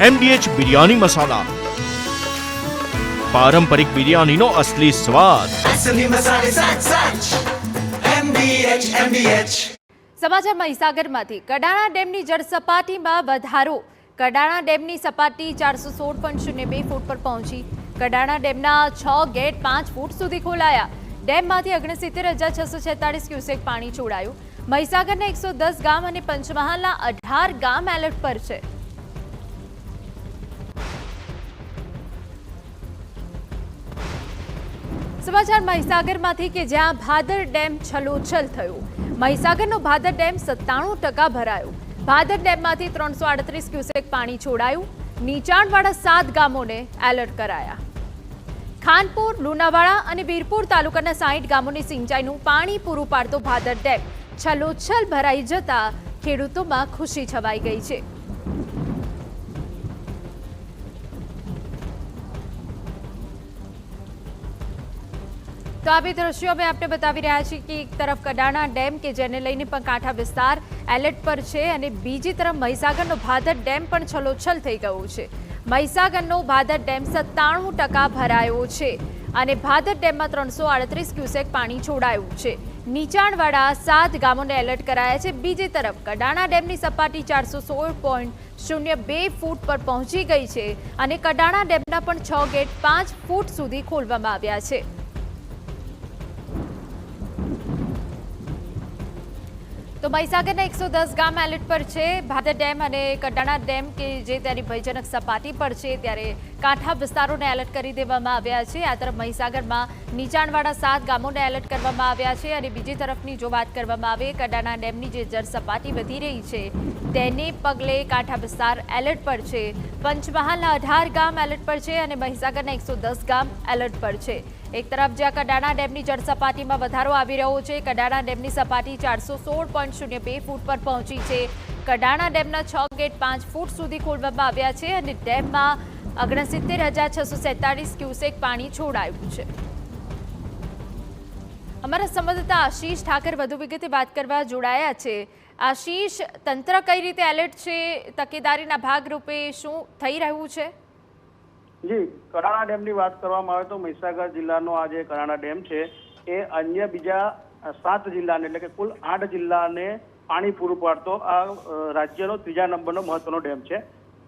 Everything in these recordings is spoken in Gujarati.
MDH બિરયાની મસાલા, પારંપરિક બિરયાનીનો અસલી સ્વાદ. સમાચાર મહીસાગરમાંથી. કડાણા ડેમની જળ સપાટીમાં વધારો. કડાણા ડેમની સપાટી 416.02 ફૂટ પર પહોંચી. કડાણા ડેમના 6 ગેટ 5 ફૂટ સુધી ખોલાયા. ડેમમાંથી 69,646 ક્યુસેક પાણી છોડાયું. મહીસાગરના 110 ગામ અને પંચમહાલના 18 ગામ એલર્ટ પર છે. સમાચાર મહીસાગરમાંથી કે જ્યાં ભાદર ડેમ છલોછલ થયો. મહીસાગરનો ભાદર ડેમ 97% ભરાયો. ભાદર ડેમમાંથી 338 ક્યુસેક પાણી છોડાયું. નીચાણવાળા 7 ગામોને એલર્ટ કરાયા. ખાનપુર, લુણાવાડા અને વીરપુર તાલુકાના 60 ગામોને સિંચાઈનું પાણી પૂરું પાડતો ભાદર ડેમ છલોછલ ભરાઈ જતા ખેડૂતોમાં ખુશી છવાઈ ગઈ છે. તો આ બે દ્રશ્યો અમે આપને બતાવી રહ્યા છીએ કે એક તરફ કડાણા ડેમ કે જેને લઈને પણ કાંઠા વિસ્તાર એલર્ટ પર છે અને બીજી તરફ મહીસાગરનો ભાદર ડેમ પણ છલોછલ થઈ ગયો છે. મહીસાગરનો ભાદર ડેમ 97% ભરાયો છે અને ભાદર ડેમમાં 338 ક્યુસેક પાણી છોડાયું છે. નીચાણવાળા 7 ગામોને એલર્ટ કરાયા છે. બીજી તરફ કડાણા ડેમની સપાટી 416.02 ફૂટ પર પહોંચી ગઈ છે અને કડાણા ડેમના પણ 6 ગેટ 5 ફૂટ સુધી ખોલવામાં આવ્યા છે. તો મહીસાગરના 110 ગામ એલર્ટ પર છે. ભાદર ડેમ અને કડાણા ડેમ કે જે તેની ભયજનક સપાટી પર છે ત્યારે કાંઠા વિસ્તારોને એલર્ટ કરી દેવામાં આવ્યા છે. આ તરફ મહીસાગરમાં નીચાણવાળા 7 ગામોને એલર્ટ કરવામાં આવ્યા છે અને બીજી તરફની જો વાત કરવામાં આવે કડાણા ડેમની જે જળ સપાટી વધી રહી છે તેને પગલે કાંઠા વિસ્તાર એલર્ટ પર છે. પંચમહાલના 18 ગામ એલર્ટ પર છે અને મહીસાગરના 110 ગામ એલર્ટ પર છે. એક તરફ જ્યાં કડાણા ડેમની જળ સપાટીમાં વધારો આવી રહ્યો છે. કડાણા ડેમની સપાટી 416.02 ફૂટ પર પહોંચી છે. કડાણા ડેમના 6 ગેટ 5 ફૂટ સુધી ખોલવામાં આવ્યા છે અને ડેમમાં 69,647 ક્યુસેક પાણી છોડાયું છે. અમારા સંવાદદાતા આશીષ ઠાકર વધુ વિગતે વાત કરવા જોડાયા છે. આશીષ, તંત્ર કઈ રીતે એલર્ટ છે? તકેદારીના ભાગરૂપે શું થઈ રહ્યું છે? જી, કડાણા ડેમની વાત કરવામાં આવે તો મહીસાગર જિલ્લાનો આ જે કડાણા ડેમ છે એ અન્ય બીજા 7 જિલ્લાને એટલે કે કુલ 8 જિલ્લાને પાણી પૂરું પાડતો આ રાજ્યનો 3જા નંબરનો મહત્વનો ડેમ છે.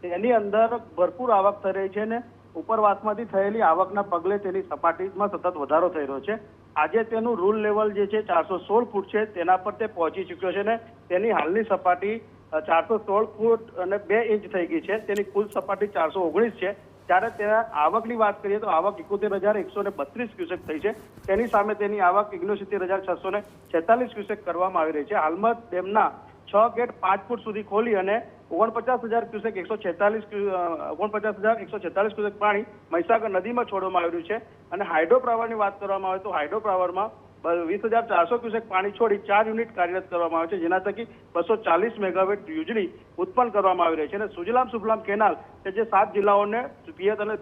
તેની અંદર ભરપૂર આવક થઈ રહી છે ને ઉપરવાસમાંથી થયેલી આવકના પગલે તેની સપાટીમાં સતત વધારો થઈ રહ્યો છે. આજે તેનું રૂલ લેવલ જે છે 416 ફૂટ છે તેના પર તે પહોંચી ચૂક્યો છે ને તેની હાલની સપાટી 416 ફૂટ અને 2 ઇંચ થઈ ગઈ છે. તેની કુલ સપાટી 419 છે. ત્યારે તેના આવકની વાત કરીએ તો આવક 71,132 ક્યુસેક થઈ છે. તેની સામે તેની આવક 69,646 ક્યુસેક કરવામાં આવી રહી છે. હાલમાં ડેમના 6 ગેટ 5 ફૂટ સુધી ખોલી અને 49,000 ક્યુસેક 49,146 ક્યુસેક પાણી મહીસાગર નદીમાં છોડવામાં આવ્યું છે. અને હાઇડ્રો પાવરની વાત કરવામાં આવે તો હાઇડ્રો પાવરમાં 20,400 ક્યુસેક પાણી છોડી 4 યુનિટ કાર્યરત કરવામાં આવે છે, જેના થકી 240 મેગાવોટ વીજળી ઉત્પન્ન કરવામાં આવી રહી છે. અને સુજલામ સુફલામ કેનાલ કે જે 7 જિલ્લાઓને પિયત અને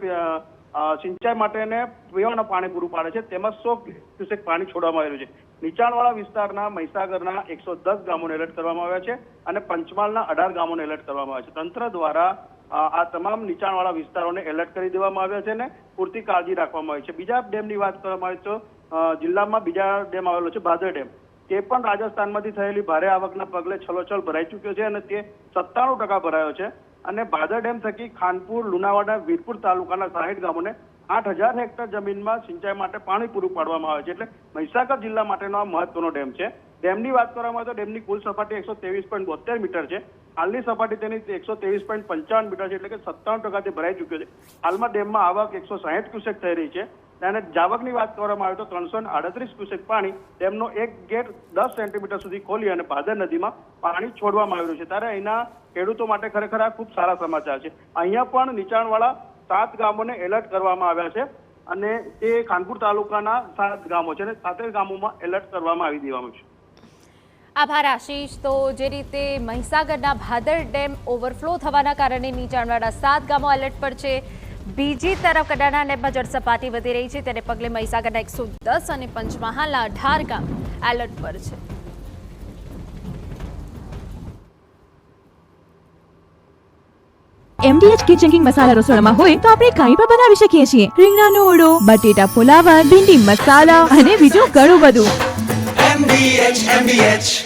સિંચાઈ માટેને પીવાના પાણી પૂરું પાડે છે તેમાં 100 ક્યુસેક પાણી છોડવામાં આવ્યું છે. નીચાણવાળા વિસ્તારના મહીસાગરના 110 ગામોને એલર્ટ કરવામાં આવ્યા છે અને પંચમહાલના 18 ગામોને એલર્ટ કરવામાં આવ્યા છે. તંત્ર દ્વારા આ તમામ નીચાણવાળા વિસ્તારોને એલર્ટ કરી દેવામાં આવ્યા છે અને પૂરતી કાળજી રાખવામાં આવી છે. બીજા ડેમની વાત કરવામાં આવે તો જિલ્લામાં બીજા ડેમ આવેલો છે ભાદર ડેમ. તે પણ રાજસ્થાનમાંથી થયેલી ભારે આવકના પગલે છલોછલ ભરાઈ ચૂક્યો છે અને તે 97% ભરાયો છે. અને ભાદર ડેમ થકી ખાનપુર, લુણાવાડા, વીરપુર તાલુકાના 60 ગામોને 8,000 હેક્ટર જમીનમાં સિંચાઈ માટે પાણી પૂરું પાડવામાં આવે છે. એટલે મહીસાગર જિલ્લા માટેનો આ મહત્વનો ડેમ છે. ડેમની વાત કરવામાં આવે તો ડેમની કુલ સપાટી 123.72 મીટર છે. હાલની સપાટી તેની 123.55 મીટર છે, એટલે કે 57% તે ભરાઈ ચૂક્યો છે. હાલમાં ડેમમાં આવક 160 ક્યુસેક થઈ રહી છે અને જાવકની વાત કરવામાં આવે તો 338 ક્યુસેક પાણી ડેમનો એક ગેટ 10 સેન્ટીમીટર સુધી ખોલી અને ભાદર નદીમાં પાણી છોડવામાં આવ્યું છે. ત્યારે અહીંના ખેડૂતો માટે ખરેખર આ ખૂબ સારા સમાચાર છે. અહીંયા પણ નીચાણવાળા 7 ગામોને એલર્ટ કરવામાં આવ્યા છે અને તે ખાનપુર તાલુકાના 7 ગામો છે અને 7 ગામોમાં એલર્ટ કરવામાં આવી દેવામાં છે. આભાર આશીષ. તો જે રીતે મહીસાગરના ભાદર ડેમ ઓવરફ્લો થવાના કારણે નીચાણવાળા 7 ગામો એલર્ટ પર છે. બીજી તરફ કડાણા ડેમમાં જળસપાટી વધી રહી છે તેને પગલે મહીસાગરના 110 અને પંચમહાલના 18 ગામ એલર્ટ પર છે. MDH કિચન કિંગ મસાલા રસોડામાં હોય તો આપણે કંઈ પણ બનાવી શકીએ છીએ. રીંગણાનો ઓળો, બટેટા ફુલાવર, ભીંડી મસાલા અને બીજું ઘણું બધું. MDH